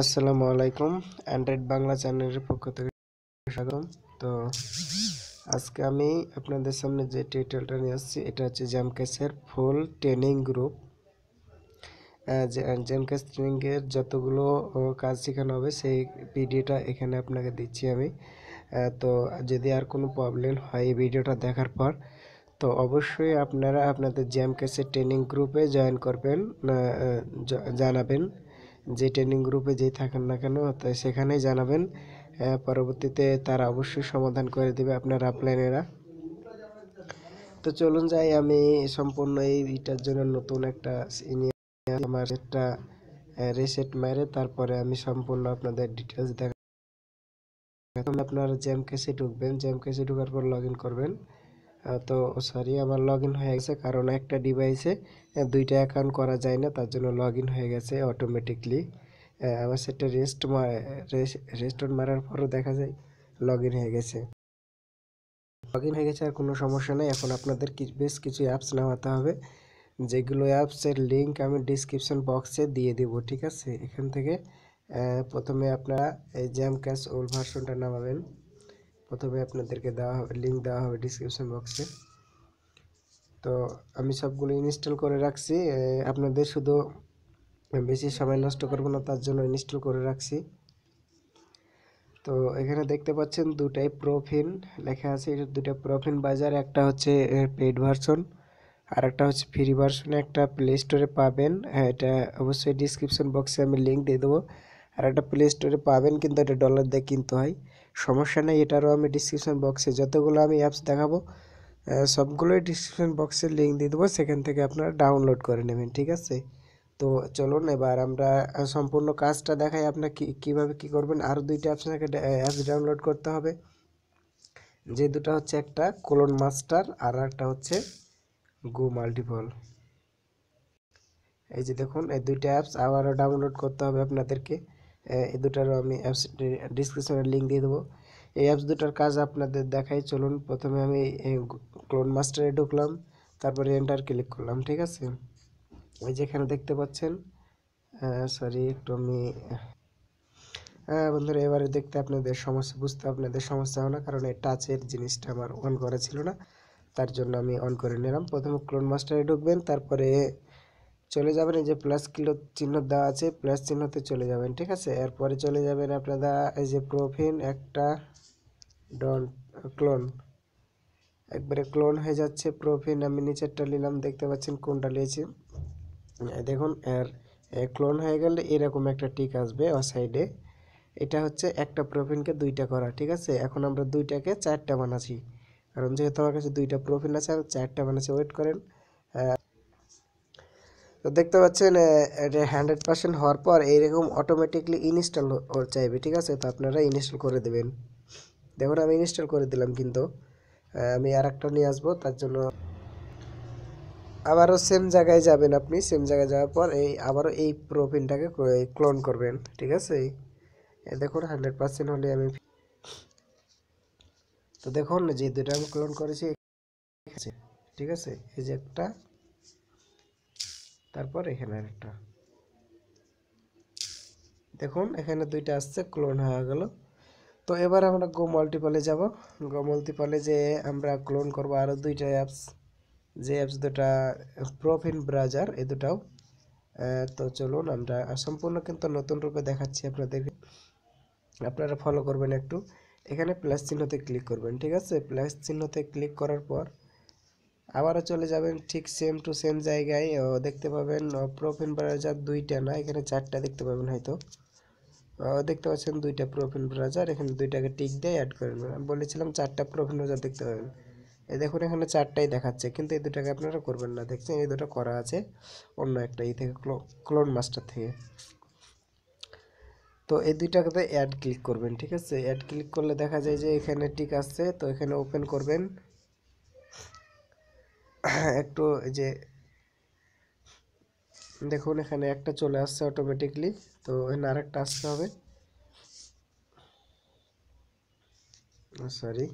আসসালামু আলাইকুম। অ্যান্ড্রয়েড বাংলা চ্যানেলের পক্ষ থেকে স্বাগতম। তো আজকে আমি আপনাদের সামনে যে টিউটোরিয়ালটা নিয়ে আসছি এটা হচ্ছে জ্যামকেসের ফুল ট্রেনিং গ্রুপ। জ্যামকেস ট্রেনিংয়ের যতগুলো কাজ শেখানো হবে সেই ভিডিওটা এখানে আপনাকে দিচ্ছি আমি। তো যদি আর কোনো প্রবলেম হয় এই ভিডিওটা দেখার পর, তো অবশ্যই আপনারা আপনাদের জ্যামকেসের ট্রেনিং গ্রুপে জয়েন করবেন, জানাবেন। যে ট্রেনিং গ্রুপে যেই থাকেন না কেন তো সেখানেই জানাবেন। পরবর্তীতে তারা অবশ্যই সমাধান করে দেবে আপনার আপলাইনেরা। তো চলুন যাই, আমি সম্পূর্ণ এইটার জন্য নতুন একটা আমার একটা রিসেট মেরে তারপরে আমি সম্পূর্ণ আপনাদের ডিটেলস দেখা। এখন আপনারা জ্যামকেসে ঢুকবেন, জ্যামকেসে ঢোকার পর লগ ইন করবেন। তো সরি, আমার লগ ইন হয়ে গেছে, কারণ একটা ডিভাইসে দুইটা অ্যাকাউন্ট করা যায় না, তার জন্য লগ ইন হয়ে গেছে অটোমেটিকলি। আমার সেটা রেস্টোর মারার পরও দেখা যায় লগ ইন হয়ে গেছে। লগ ইন হয়ে গেছে, আর কোনো সমস্যা নেই। এখন আপনাদের বেশ কিছু অ্যাপস নামাতে হবে, যেগুলো অ্যাপসের লিঙ্ক আমি ডিসক্রিপশন বক্সে দিয়ে দেবো, ঠিক আছে? এখান থেকে প্রথমে আপনারা এই জ্যামক্যাশ ওল্ড ভার্সনটা নামাবেন। প্রথমে আপনাদেরকে দেওয়া হবে, লিঙ্ক দেওয়া হবে ডিসক্রিপশন বক্সে। তো আমি সবগুলো ইনস্টল করে রাখছি, আপনাদের শুধু বেশি সময় নষ্ট করবো না, তার জন্য ইনস্টল করে রাখছি। তো এখানে দেখতে পাচ্ছেন দুটাই প্রোফিন লেখা আছে, এটা দুটা প্রোফিন বাজার, একটা হচ্ছে পেইড ভার্সন আর একটা হচ্ছে ফ্রি ভার্সন। একটা প্লে স্টোরে পাবেন, এটা অবশ্যই ডিসক্রিপশন বক্সে আমি লিঙ্ক দিয়ে দেবো। আর একটা প্লে স্টোরে পাবেন, কিন্তু এটা ডলার দিয়ে কিনতে হয়। সমস্যা নেই, এটারও আমি ডিসক্রিপশন বক্সে যতগুলো আমি অ্যাপস দেখাবো সবগুলোই ডিসক্রিপশন বক্সে লিঙ্ক দিয়ে দেবো, সেখান থেকে আপনারা ডাউনলোড করে নেবেন, ঠিক আছে? তো চলুন এবার আমরা সম্পূর্ণ কাজটা দেখাই আপনার কীভাবে কী করবেন। আরও দুইটা আপনাকে অ্যাপস ডাউনলোড করতে হবে, যে দুটো হচ্ছে একটা ক্লোন মাস্টার আর একটা হচ্ছে গো মাল্টিপল। এই যে দেখুন, এই দুইটা অ্যাপস আবারও ডাউনলোড করতে হবে আপনাদেরকে। এই দুটারও আমি অ্যাপস ডিসক্রিপশনে লিঙ্ক দিয়ে দেবো। এই অ্যাপস দুটার কাজ আপনাদের দেখাই, চলুন। প্রথমে আমি ক্লোন মাস্টারে ঢুকলাম, তারপরে এন্টার ক্লিক করলাম, ঠিক আছে? ওই যেখানে দেখতে পাচ্ছেন, সরি একটু আমি, হ্যাঁ বন্ধুরা, এবারে দেখতে আপনাদের সমস্যা, বুঝতে আপনাদের সমস্যা হয় না, কারণ এই টাচের জিনিসটা আমার অন করা ছিল না, তার জন্য আমি অন করে নিলাম। প্রথমে ক্লোন মাস্টারে ঢুকবেন, তারপরে চলে যাবেন, এই যে প্লাস কিলো চিহ্ন দেওয়া আছে, প্লাস চিহ্নতে চলে যাবেন, ঠিক আছে? এরপরে চলে যাবেন আপনারা এই যে প্রোফিন একটা ডন ক্লোন, একবারে ক্লোন হয়ে যাচ্ছে প্রোফিন। আমি নিচেরটা নিলাম, দেখতে পাচ্ছেন কোনটা নিয়েছি, দেখুন। এর ক্লোন হয়ে গেলে এরকম একটা টিক আসবে ও সাইডে, এটা হচ্ছে একটা প্রোফিনকে দুইটা করা, ঠিক আছে? এখন আমরা দুইটাকে চারটা বানাচ্ছি, কারণ যেহেতু আমার কাছে দুইটা প্রোফিন আছে আমি চারটা বানাচ্ছি। ওয়েট করেন। তো দেখতে পাচ্ছেন এটা 100% হওয়ার পর এইরকম অটোমেটিকলি ইনস্টল চাইবে, ঠিক আছে? তো আপনারা ইনস্টল করে দেবেন। দেখুন আমি ইনস্টল করে দিলাম, কিন্তু আমি আর একটা নিয়ে আসবো, তার জন্য আবারও সেম জায়গায় যাবেন। আপনি সেম জায়গায় যাওয়ার পর আবারও এই প্রোফিনটাকে ক্লোন করবেন, ঠিক আছে? দেখুন 100% হলে আমি, তো দেখুন যে দুটো আমি ক্লোন করেছি, ঠিক আছে? এই যে একটা, তারপর এখানে আরেকটা, দেখুন এখানে দুইটা আসছে, ক্লোন হয়ে গেল। তো এবার আমরা গো মাল্টিপলে যাব। গো মাল্টিপলে যে আমরা ক্লোন করব আরও দুইটা অ্যাপস, যে অ্যাপস দুটা প্রোফিন ব্রাউজার, এই দুটাও। তো চলুন আমরা সম্পূর্ণ কিন্তু নতুন রূপে দেখাচ্ছি আপনাদেরকে, আপনারা ফলো করবেন একটু। এখানে প্লাস চিহ্নতে ক্লিক করবেন, ঠিক আছে? প্লাস চিহ্নতে ক্লিক করার পর আবারও চলে যাবেন ঠিক সেম টু সেম জায়গায়, দেখতে পাবেন প্রোফিন ব্রাউজার দুইটা না, এখানে চারটা দেখতে পাবেন হয়তো। দেখতে পাচ্ছেন দুইটা প্রোফিন ব্রাউজার, এখানে দুইটাকে টিক দিয়ে অ্যাড করে নেবেন। আমি বলেছিলাম চারটা প্রোফিন ব্রাউজার দেখতে পাবেন, এই দেখুন এখানে চারটাই দেখাচ্ছে, কিন্তু এই দুটাকে আপনারা করবেন না। দেখছেন এই দুটো করা আছে অন্য একটা এই থেকে, ক্লোন মাস্টার থেকে। তো এই দুইটাকে অ্যাড ক্লিক করবেন, ঠিক আছে? অ্যাড ক্লিক করলে দেখা যায় যে এখানে টিক আসছে, তো এখানে ওপেন করবেন। একটু এই যে দেখুন এখানে একটা চলে আসছে অটোমেটিকলি, তো এখানে আরেকটা আসতে হবে, সরি।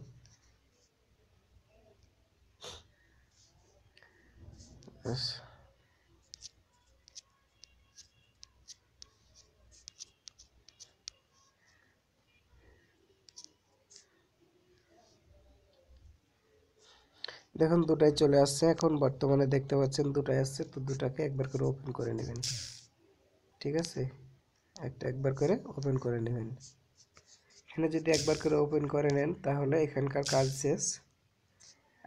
দেখুন দুটাই চলে আসছে। এখন বর্তমানে দেখতে পাচ্ছেন দুটাই আসছে, তো দুটাকে একবার করে ওপেন করে নেবেন। ঠিক আছে, একবার করে ওপেন করে নেবেন। এখানে যদি একবার করে ওপেন করে নেন তাহলে এখানকার কাজ শেষ।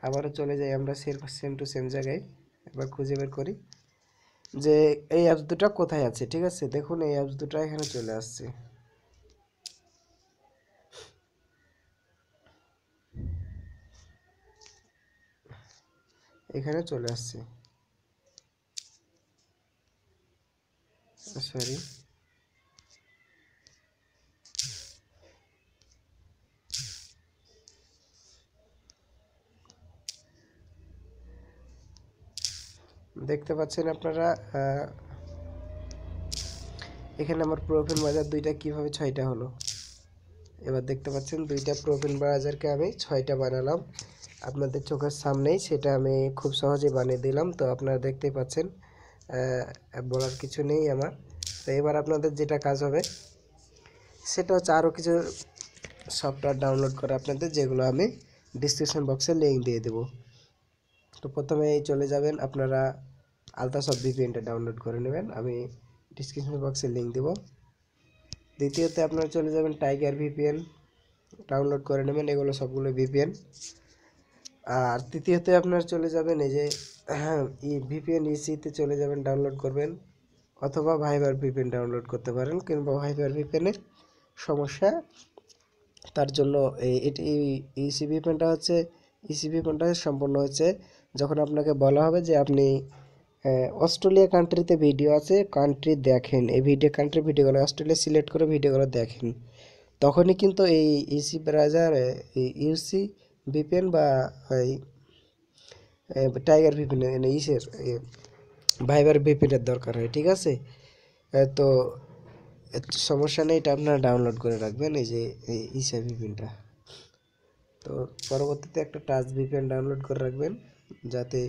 আবারও চলে যাই আমরা সেম টু সেম জায়গায়, একবার খুঁজে বের করি যে এই অ্যাপস দুটো কোথায় আছে। ঠিক আছে, দেখুন এই অ্যাপস দুটো এখানে চলে আসছে। এখানে চলে আসছে, সরি দেখতে পাচ্ছেন আপনারা এখানে আমার প্রোফাইল বাজার দুইটা কিভাবে 6টা হলো। এবার দেখতে পাচ্ছেন দুইটা প্রোফাইল বাজারকে আমি 6টা বানালাম আপনাদের চোখের সামনেই, সেটা আমি খুব সহজে বানিয়ে দিলাম। তো আপনারা দেখতেই পাচ্ছেন, বলার কিছু নেই আমার। তো এবার আপনাদের যেটা কাজ হবে সেটা হচ্ছে আরও কিছু সফটওয়্যার ডাউনলোড করা আপনাদের, যেগুলো আমি ডিসক্রিপশন বক্সে লিঙ্ক দিয়ে দেবো। তো প্রথমে চলে যাবেন আপনারা আলট্রাসফট ভিপিএনটা ডাউনলোড করে নেবেন, আমি ডিসক্রিপশন বক্সে লিঙ্ক দেব। দ্বিতীয়তে আপনারা চলে যাবেন টাইগার ভিপিএন ডাউনলোড করে নেবেন, এগুলো সবগুলো ভিপিএন। আর তৃতীয়তে আপনারা চলে যাবেন এই যে ভিপিএন ইসিতে চলে যাবেন, ডাউনলোড করবেন, অথবা ভাইবার ভিপিএন ডাউনলোড করতে পারেন। কিংবা ভাইবার ভিপিএনের সমস্যা, তার জন্য এটি ইসি ভিপিএনটা হচ্ছে, ইসি ভিপিএনটা সম্পূর্ণ হচ্ছে যখন আপনাকে বলা হবে যে আপনি অস্ট্রেলিয়া কান্ট্রিতে ভিডিও আছে, কান্ট্রি দেখেন, এই কান্ট্রি ভিডিওগুলো অস্ট্রেলিয়া সিলেক্ট করে ভিডিওগুলো দেখেন, তখনই কিন্তু এই ইসি ব্রাউজার ইউসি ভিপিএন বা টাইগার ভিপিএন ইসের ভাইবার ভিপিএনের দরকার হয়। ঠিক আছে, তো সমস্যা নেই, এটা আপনারা ডাউনলোড করে রাখবেন এই যে ইসা ভিপিএনটা। তো পরবর্তীতে একটা টাচ ভিপিএন ডাউনলোড করে রাখবেন, যাতে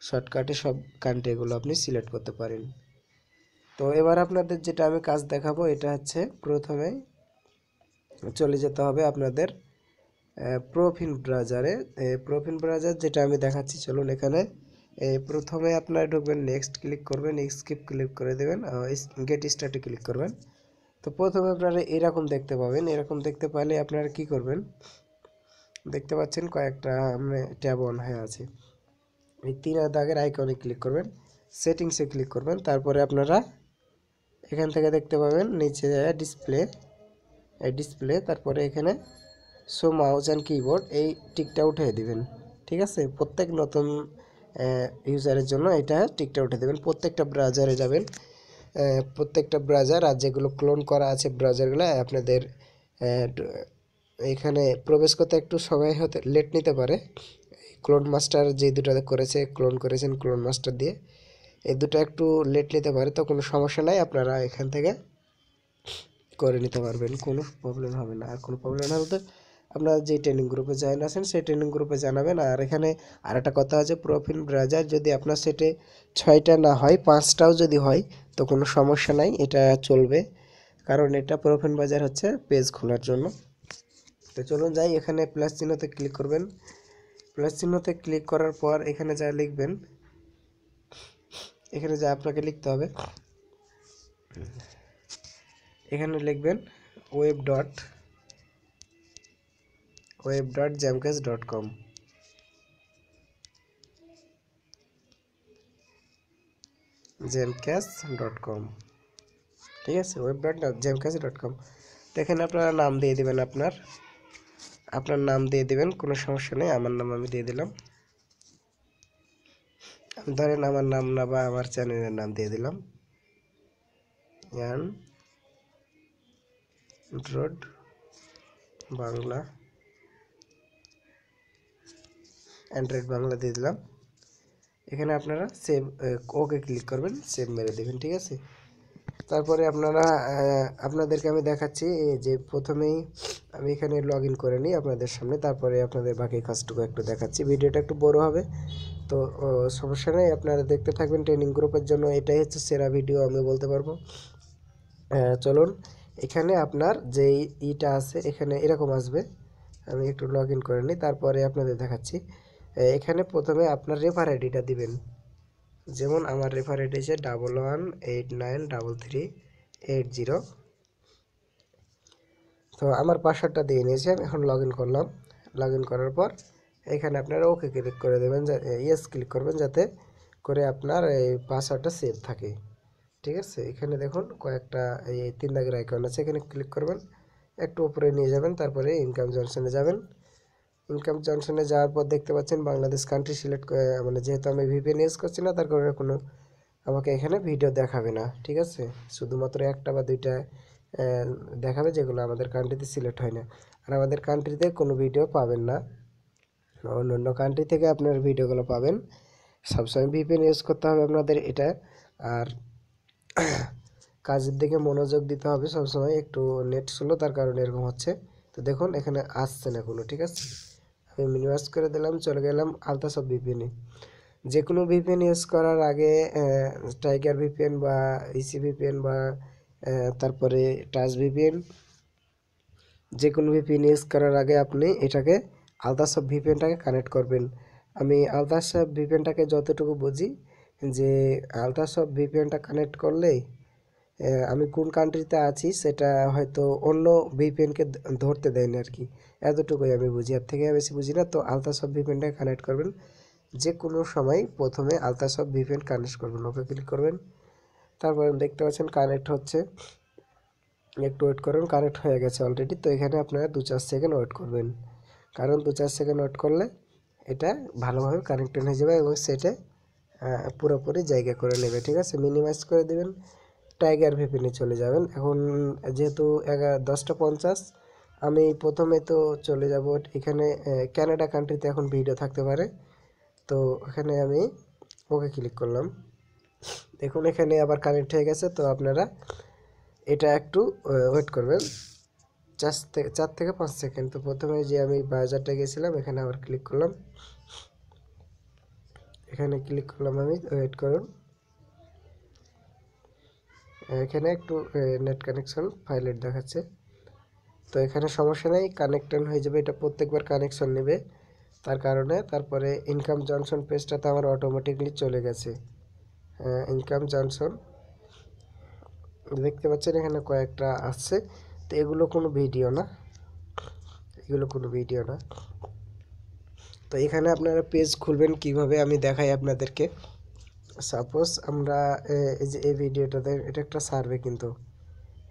শর্টকাটে সব কান্ট্রিগুলো আপনি সিলেক্ট করতে পারেন। তো এবার আপনাদের যেটা আমি কাজ দেখাবো, এটা হচ্ছে প্রথমে চলে যেতে হবে আপনাদের প্রোফাইল ব্রাউজারে। প্রোফাইল ব্রাউজার যেটা আমি দেখাচ্ছি, চলুন এখানে প্রথমে আপনারা ঢুকবেন, নেক্সট ক্লিক করবেন, স্কিপ ক্লিক করে দেবেন, গেট স্টার্টে ক্লিক করবেন। তো প্রথমে আপনারা এরকম দেখতে পাবেন, এরকম দেখতে পাইলে আপনারা কি করবেন, দেখতে পাচ্ছেন কয়েকটা ট্যাব অন হয়ে আছে, এই 3 দাগের আইকনে ক্লিক করবেন, সেটিংসে ক্লিক করবেন। তারপরে আপনারা এখান থেকে দেখতে পাবেন নিচে ডিসপ্লে, তারপরে এখানে শো মাউস অ্যান্ড কিবোর্ড, এই টিকটা উঠিয়ে দিবেন। ঠিক আছে, প্রত্যেক নতুন ইউজারের জন্য এটা টিকটা উঠে দেবেন। প্রত্যেকটা ব্রাউজারে যাবেন, প্রত্যেকটা ব্রাউজার আর যেগুলো ক্লোন করা আছে ব্রাউজারগুলো আপনাদের এখানে প্রবেশ করতে একটু সময় হতে লেট নিতে পারে। ক্লোন মাস্টার যে দুটো ক্লোন করেছেন ক্লোন মাস্টার দিয়ে, এই দুটো একটু লেট নিতে পারে, তো কোনো সমস্যা নাই, আপনারা এখান থেকে করে নিতে পারবেন, কোনো প্রবলেম হবে না। আর কোনো প্রবলেম না হলে আপনারা যে ট্রেনিং গ্রুপে জয়েন আছেন সেই ট্রেনিং গ্রুপে জানাবেন। আর এখানে আরেকটা কথা আছে, প্রোফাইল ব্রাউজার যদি আপনার সেটে 6টা না হয় 5টাও যদি হয় তো কোনো সমস্যা নাই, এটা চলবে, কারণ এটা প্রোফাইল ব্রাউজার হচ্ছে পেজ খোলার জন্য। তো চলুন যাই, এখানে প্লাস চিহ্নতে ক্লিক করবেন, প্লাস চিহ্নতে ক্লিক করার পর এখানে যা লিখবেন, এখানে যা আপনাকে লিখতে হবে, এখানে লিখবেন web.jamcast.com, jamcast.com। ঠিক আছে, web.jamcast.com। তো এখানে আপনারা নাম দিয়ে দেবেন, আপনার নাম দিয়ে দেবেন, কোনো সমস্যা নেই, আমার নাম আমি দিয়ে দিলাম। আমি ধরেন আমার নাম না বা আমার চ্যানেলের নাম দিয়ে দিলাম, অ্যান্ড্রয়েড বাংলা দিয়ে দিলাম। এখানে আপনারা সেভ ওকে ক্লিক করবেন, সেভ মেরে দেবেন। ঠিক আছে, তারপরে আপনাদেরকে আমি দেখাচ্ছি যে প্রথমেই আমি এখানে লগ ইন করে নিই আপনাদের সামনে, তারপরে আপনাদের বাকি কাজটুকু একটু দেখাচ্ছি। ভিডিওটা একটু বড় হবে, তো সমস্যা নেই, আপনারা দেখতে থাকবেন। ট্রেনিং গ্রুপের জন্য এটাই হচ্ছে সেরা ভিডিও আমি বলতে পারবো। চলুন, এখানে আপনার যে ইটা আছে এখানে এরকম আসবে, আমি একটু লগ ইন করে নিই, তারপরে আপনাদের দেখাচ্ছি। এখানে প্রথমে আপনার রেফার আইডিটা দিবেন। যেমন আমার রেফার আইডি হচ্ছে 11893380। তো আমার পাসওয়ার্ডটা দিয়ে নিয়েছি, আমি এখন লগ ইন করলাম। লগ ইন করার পর এখানে আপনারা ওকে ক্লিক করে দেবেন, ইয়েস ক্লিক করবেন, যাতে করে আপনার এই পাসওয়ার্ডটা সেভ থাকে। ঠিক আছে, এখানে দেখুন কয়েকটা এই 3 দাগের আইকন আছে, এখানে ক্লিক করবেন, একটু উপরে নিয়ে যাবেন, তারপরে ইনকাম জনসনে যাবেন। ইনকাম জনসনে যাওয়ার পর দেখতে পাচ্ছেন বাংলাদেশ কান্ট্রি সিলেক্ট, মানে যেহেতু আমি ভিপিএন ইউজ করছি না, তার কারণে কোনো আমাকে এখানে ভিডিও দেখাবে না। ঠিক আছে, শুধুমাত্র একটা বা দুইটা দেখাবে, যেগুলো আমাদের কান্ট্রিতে সিলেক্ট হয় না। আর আমাদের কান্ট্রিতে কোনো ভিডিও পাবেন না, অন্য অন্য কান্ট্রি থেকে আপনার ভিডিওগুলো পাবেন। সবসময় ভিপিএন ইউজ করতে হবে আপনাদের এটা। আর কাজের দিকে মনোযোগ দিতে হবে সবসময়, একটু নেট স্লো, তার কারণে এরকম হচ্ছে। তো দেখুন এখানে আসছে না কোনো। ঠিক আছে, আমি মিনিমাইজ করে দিলাম, চলে গেলাম আলতাসব ভিপিএনে। যে কোনো ভিপিএন ইউজ করার আগে টাইগার ভিপিএন বা ইসি ভিপিএন বা তারপরে টাচ ভিপিএন, যে কোনো ভিপিএন ইউজ করার আগে আপনি এটাকে আলতাসব ভিপিএনটাকে কানেক্ট করবেন। আমি আলতাসব ভিপিএনটাকে যতটুকু বুঝি, যে আলতাসব ভিপিএনটা কানেক্ট করলে আমি কোন কান্ট্রিতে আছি সেটা হয়তো অন্য ভিপিএনকে ধরতে দেয় না আর কি, এতটুকুই আমি বুঝি, এর থেকে বেশি বুঝি না। তো আলতাসব ভিপিএনটাকে কানেক্ট করবেন, যে কোনো সময় প্রথমে আলতাসব ভিপিএন কানেক্ট করবেন, ওকে ক্লিক করবেন। তারপর দেখতে পাচ্ছেন কানেক্ট হচ্ছে, একটু ওয়েট করুন, কানেক্ট হয়ে গেছে অলরেডি। তো এখানে আপনারা 2-4 সেকেন্ড ওয়েট করবেন, কারণ 2-4 সেকেন্ড ওয়েট করলে এটা ভালোভাবে কানেক্টেড হয়ে যাবে এবং সেটা পুরোপুরি জায়গা করে নেবে। ঠিক আছে, মিনিমাইজ করে দেবেন, টাইগার ভিপিএনে চলে যাবেন। এখন যেহেতু 10টা 50, আমি প্রথমে তো চলে যাব এখানে, কানাডা কান্ট্রিতে এখন ভিডিও থাকতে পারে। তো এখানে আমি ওকে ক্লিক করলাম, দেখুন এখানে আবার কানেক্ট হয়ে গেছে। তো আপনারা এটা একটু ওয়েট করবেন 4 থেকে 5 সেকেন্ড। তো প্রথমে যে আমি ব্রাউজারটা গেছিলাম, এখানে আবার ক্লিক করলাম, এখানে ক্লিক করলাম, আমি ওয়েট করুন। এখানে একটু নেট কানেকশন ফাইলেট দেখাচ্ছে, তো এখানে সমস্যা নেই, কানেকশন হয়ে যাবে, এটা প্রত্যেকবার কানেকশন নেবে, তার কারণে। তারপরে ইনকাম জনসন পেজটাতে আমার অটোমেটিকলি চলে গেছে। ইনকাম জনসন দেখতে পাচ্ছেন এখানে কয়েকটা আসছে। তো এগুলো কোনো ভিডিও না, এগুলো কোনো ভিডিও না। তো এখানে আপনারা পেজ খুলবেন কিভাবে আমি দেখাই আপনাদেরকে। সাপোজ আমরা এই যে এই ভিডিওটাতে, এটা একটা সার্ভে, কিন্তু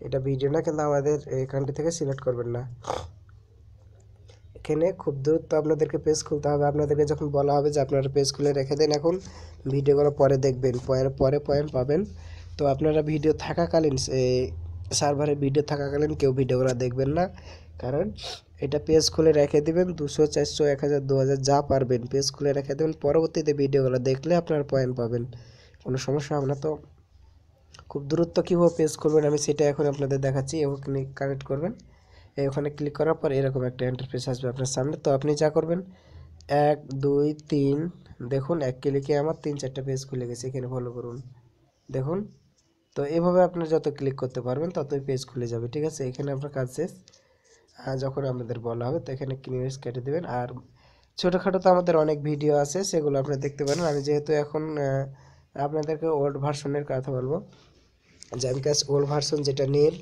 এটা ভিডিও না, কিন্তু আমাদের এই কান্ট্রি থেকে সিলেক্ট করবেন না। এখানে খুব দ্রুত আপনাদেরকে পেজ খুলতে হবে, আপনাদেরকে যখন বলা হবে যে আপনারা পেজ খুলে রেখে দেন, এখন ভিডিওগুলো পরে দেখবেন, পরে পয়েন্ট পাবেন। তো আপনারা ভিডিও থাকাকালীন, সার্ভারে ভিডিও থাকাকালীন কেউ ভিডিওগুলো দেখবেন না, কারণ এটা পেজ খুলে রেখে দেবেন, 200 400 1000 2000 যা পারবেন পেজ খুলে রেখে দেবেন, পরবর্তীতে ভিডিওগুলো দেখলে আপনারা পয়েন্ট পাবেন, কোনো সমস্যা হবে না। তো খুব দ্রুত কীভাবে পেজ খুলবেন আমি সেটা এখন আপনাদের দেখাচ্ছি। ওখানে কানেক্ট করবেন, ওখানে ক্লিক করার পর এরকম একটা ইন্টারফেস আসবে আপনার সামনে। তো আপনি যা করবেন 1 2 3, দেখুন এক ক্লিকে আমার 3-4টা পেজ খুলে গেছে, এখানে ফলো করুন, দেখুন। তো এভাবে আপনার যত ক্লিক করতে পারবেন ততই পেজ খুলে যাবে। ঠিক আছে, এখানে আপনার কাজ শেষ। যখন আমাদের বলা হবে তো এখানে ক্লিয়ারেন্স কেটে দেবেন। আর ছোটোখাটো তো আমাদের অনেক ভিডিও আছে, সেগুলো আপনারা দেখতে পারেন। আমি যেহেতু এখন আপনাদেরকে ওল্ড ভার্সনের কথা বলবো, যে আমি কাজ ওল্ড ভার্সন যেটা নীল,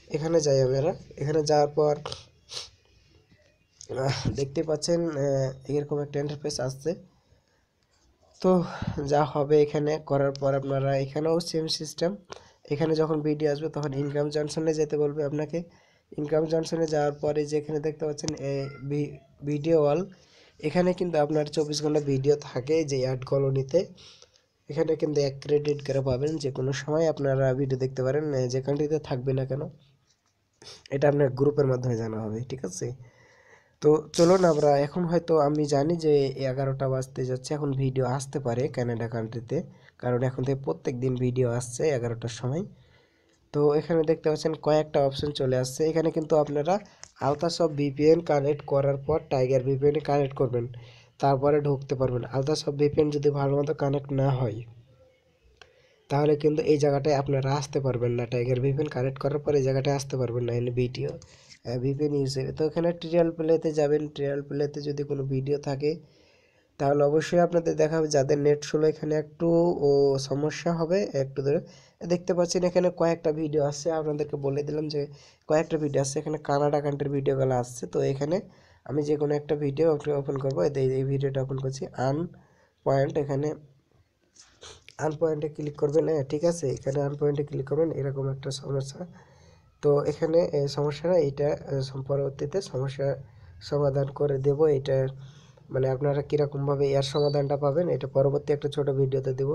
এখানে যাই আমরা। এখানে যাওয়ার পর দেখতে পাচ্ছেন এরকম একটা ইন্টারফেস আসছে। তো যা হবে এখানে করার পর আপনারা এখানেও সেম সিস্টেম, এখানে যখন ভিডিও আসবে তখন ইনকাম জনসনে যেতে বলবে আপনাকে। ইনকাম জনসনে যাওয়ার পরে যেখানে দেখতে পাচ্ছেন ভিডিও অল, এখানে কিন্তু আপনার 24 ঘন্টা ভিডিও থাকে যে অ্যাড কলোনিতে। এখানে কিন্তু 1 ক্রেডিট করে পাবেন, যে কোনো সময় আপনারা ভিডিও দেখতে পারেন, যে কান্ট্রিতে থাকবে না কেন, এটা আপনার গ্রুপের মাধ্যমে জানা হবে। ঠিক আছে, তো চলুন আমরা এখন, হয়তো আমি জানি যে 11টা বাজতে যাচ্ছে, এখন ভিডিও আসতে পারে কানাডা কান্ট্রিতে, কারণ এখন থেকে প্রত্যেক দিন ভিডিও আসছে 11টার সময়। তো এখানে দেখতে পাচ্ছেন কয়েকটা অপশন চলে আসছে, এখানে কিন্তু আপনারা আলতাসব ভিপিএন কানেক্ট করার পর টাইগার ভিপিএনে কানেক্ট করবেন, তারপরে ঢুকতে পারবেন। আলতাসব ভিপিএন যদি ভালো মতো কানেক্ট না হয়, তাহলে কিন্তু এই জায়গাটায় আপনারা আসতে পারবেন না, টাইগার ভিপিএন কানেক্ট করার পর এই জায়গাটায় আসতে পারবেন না, এনে ভিডিও ভিপিএন ইউজের। তো এখানে ট্রায়াল প্লেতে যাবেন, ট্রায়াল প্লেতে যদি কোনো ভিডিও থাকে তাহলে অবশ্যই আপনাদের দেখাবে যাদের নেট স্লো এখানে একটু সমস্যা হবে একটু ধরে। দেখতে পাচ্ছেন এখানে কয়েকটা ভিডিও আসছে, আপনাদেরকে বলে দিলাম যে কয়েকটা ভিডিও আসছে, এখানে কানাডা কান্ট্রির ভিডিওগুলো আসছে। তো এখানে আমি যে কোনো একটা ভিডিও ওপেন করবো, এই ভিডিওটা ওপেন করছি আন পয়েন্ট। এখানে আন পয়েন্টে ক্লিক করবেন, ঠিক আছে, এখানে আন পয়েন্টে ক্লিক করবেন, এরকম একটা সমস্যা। তো এখানে সমস্যাটা এইটা পরবর্তীতে সমস্যা সমাধান করে দেব। এটা মানে আপনারা কীরকমভাবে এর সমাধানটা পাবেন এটা পরবর্তী একটা ছোট ভিডিওতে দেব।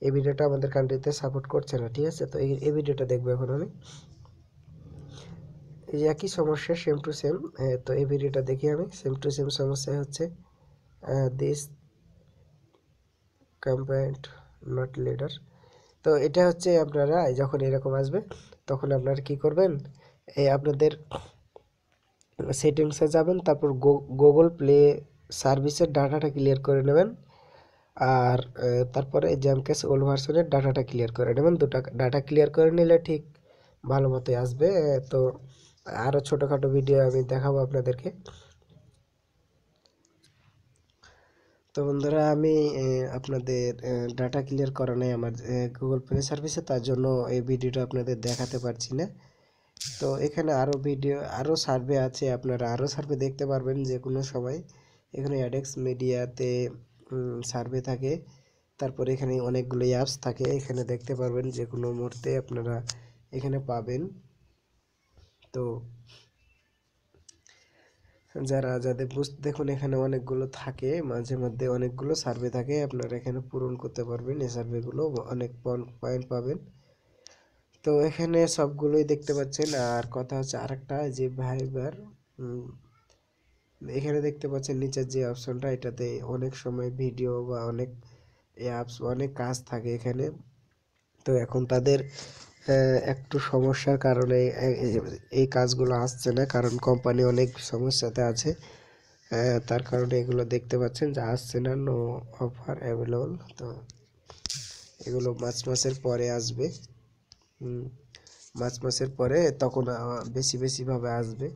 এই ভিডিওটা আমাদের কান্ট্রিতে সাপোর্ট করছে না, ঠিক আছে। তো এই ভিডিওটা দেখবো এখন আমি, এই একই সমস্যা সেম টু সেম। তো এই ভিডিওটা দেখি আমি, সেম টু সেম সমস্যা হচ্ছে দিস কম্পোনেন্ট নট লিডার। তো এটা হচ্ছে আপনারা যখন এরকম আসবে তখন আপনারা কি করবেন, এই আপনাদের সেটিংসে যাবেন, তারপর গুগল প্লে সার্ভিসের ডাটাটা ক্লিয়ার করে নেবেন। আর তারপরে জ্যামকেস ওল্ড ভার্সনের ডাটাটা ক্লিয়ার করে নেবেন। দুটো ডাটা ক্লিয়ার করে নিলে ঠিক ভালো মতোই আসবে। তো আরও ছোটোখাটো ভিডিও আমি দেখাবো আপনাদেরকে। তো বন্ধুরা আমি আপনাদের ডাটা ক্লিয়ার করা নেই আমার গুগল প্লে সার্ভিসে, তার জন্য এই ভিডিওটা আপনাদের দেখাতে পারছি না। তো এখানে আরও ভিডিও আরও সার্ভে আছে, আপনারা আরও সার্ভে দেখতে পারবেন যে কোনো সময়। এখানে অ্যাডেক্স মিডিয়াতে সার্ভে থাকে, তারপরে এখানে অনেকগুলো অ্যাপস থাকে, এখানে দেখতে পারবেন যে কোনো মুহূর্তে আপনারা এখানে পাবেন। তো যাদের দেখুন এখানে অনেকগুলো থাকে, মাঝে মধ্যে অনেকগুলো সার্ভে থাকে, আপনারা এখানে পূরণ করতে পারবেন। এই সার্ভেগুলো অনেক পয়েন্ট পাবেন। তো এখানে সবগুলোই দেখতে পাচ্ছেন। আর কথা হচ্ছে আরেকটা যে ভাইবার, এখানে দেখতে পাচ্ছেন নিচের যে অপশনটা, এটাতে অনেক সময় ভিডিও বা অনেক অ্যাপস অনেক কাজ থাকে এখানে। তো এখন তাদের একটু সমস্যার কারণে এই কাজগুলো আসছে না, কারণ কোম্পানি অনেক সমস্যাতে আছে। তার কারণে এগুলো দেখতে পাচ্ছেন যে আসছে না, নো অফার অ্যাভেলেবল। তো এগুলো মাসের পরে আসবে, মাসের পরে তখন বেশিভাবে আসবে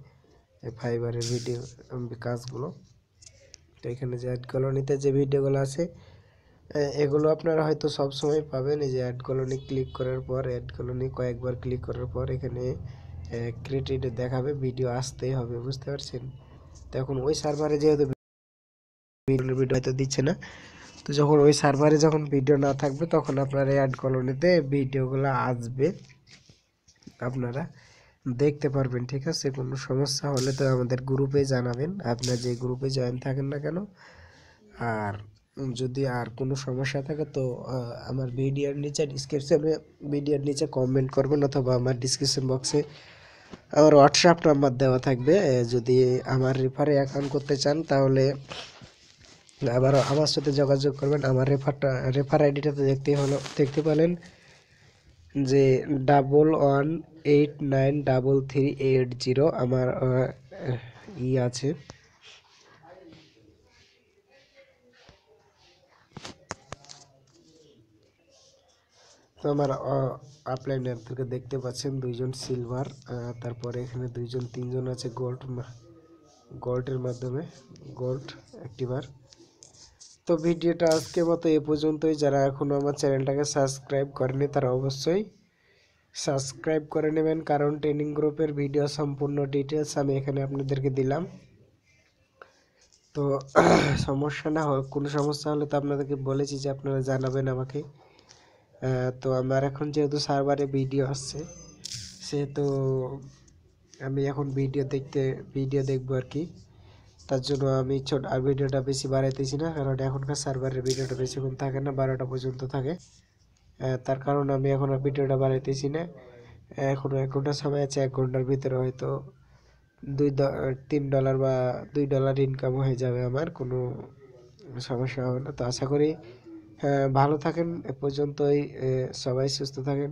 ফাইবারের ভিডিও কাজগুলো। তো এখানে যে অ্যাড কলোনিতে যে ভিডিওগুলো আছে এগুলো আপনারা হয়তো সব সময় পাবেন। এই যে অ্যাড কলোনি ক্লিক করার পর, অ্যাড কলোনি কয়েকবার ক্লিক করার পর এখানে ক্রিয়েটেড দেখাবে, ভিডিও আসতেই হবে, বুঝতে পারছেন। তো এখন ওই সার্ভারে যেহেতু ভিডিও হয়তো দিচ্ছে না, তো যখন ওই সার্ভারে যখন ভিডিও না থাকবে তখন আপনার অ্যাড কলোনিতে ভিডিওগুলো আসবে, আপনারা দেখতে পারবেন, ঠিক আছে। কোনো সমস্যা হলে তো আমাদের গ্রুপে জানাবেন, আপনার যে গ্রুপে জয়েন থাকেন না কেন। আর যদি আর কোনো সমস্যা থাকে তো আমার ভিডিওর নিচে কমেন্ট করবেন, অথবা আমার ডিসক্রিপশন বক্সে আমার হোয়াটসঅ্যাপ নাম্বার দেওয়া থাকবে। যদি আমার রেফারে অ্যাকাউন্ট করতে চান তাহলে আমার সাথে যোগাযোগ করবেন। আমার রেফার আইডিটাতে দেখতে পেলেন যে 11893380 আমার আছে। তো আমার আপলাইন অ্যাপ থেকে দেখতে পাচ্ছেন দুইজন সিলভার, তারপরে এখানে তিনজন আছে গোল্ডের মাধ্যমে গোল্ড অ্যাক্টিভার। তো ভিডিওটা আজকের মতো এ পর্যন্তই। যারা এখনও আমার চ্যানেলটাকে সাবস্ক্রাইব করেনি তারা অবশ্যই সাবস্ক্রাইব করে নেবেন, কারণ ট্রেনিং গ্রুপের ভিডিও সম্পূর্ণ ডিটেলস আমি এখানে আপনাদেরকে দিলাম। তো কোনো সমস্যা হলে তো আপনাদেরকে বলেছি যে আপনারা জানাবেন আমাকে। তো আমার এখন যেহেতু সার্ভারে ভিডিও আসছে, সেহেতু আমি এখন ভিডিও দেখবো আর কি। তার জন্য আমি আর ভিডিওটা বেশি বাড়াইতেছি না, কারণ এখনকার সার্ভারের ভিডিওটা বেশিক্ষণ থাকে না, 12টা পর্যন্ত থাকে। তার কারণ আমি এখন আর ভিডিওটা বাড়াইতেছি না। এখনও 1 ঘন্টা সময় আছে, 1 ঘন্টার ভিতরে হয়তো $3 বা $2 ইনকাম হয়ে যাবে, আমার কোনো সমস্যা হবে না। তো আশা করি ভালো থাকেন, এ পর্যন্তই। সবাই সুস্থ থাকেন।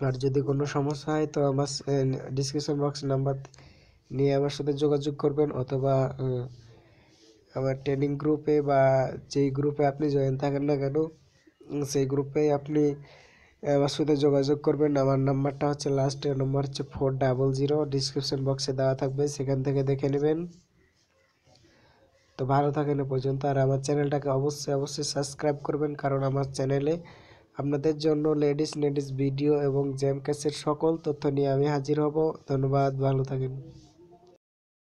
আর যদি কোনো সমস্যা হয় তো আমার ডিসক্রিপশন বক্স নাম্বার নিয়ে আমার সাথে যোগাযোগ করবেন, অথবা আমার ট্রেনিং গ্রুপে বা যেই গ্রুপে আপনি জয়েন থাকেন না কেন সেই গ্রুপে আপনি আমার সাথে যোগাযোগ করবেন। আমার নাম্বারটা হচ্ছে লাস্টের নম্বর হচ্ছে 400, ডিসক্রিপশন বক্সে দেওয়া থাকবে, সেখান থেকে দেখে নেবেন। তো ভালো থাকেন এ পর্যন্ত। আর আমার চ্যানেলটাকে অবশ্যই অবশ্যই সাবস্ক্রাইব করবেন, কারণ আমার চ্যানেলে আপনাদের জন্য লেডিস ভিডিও এবং জেম ক্যাশের সকল তথ্য নিয়ে আমি হাজির হব। ধন্যবাদ, ভালো থাকেন।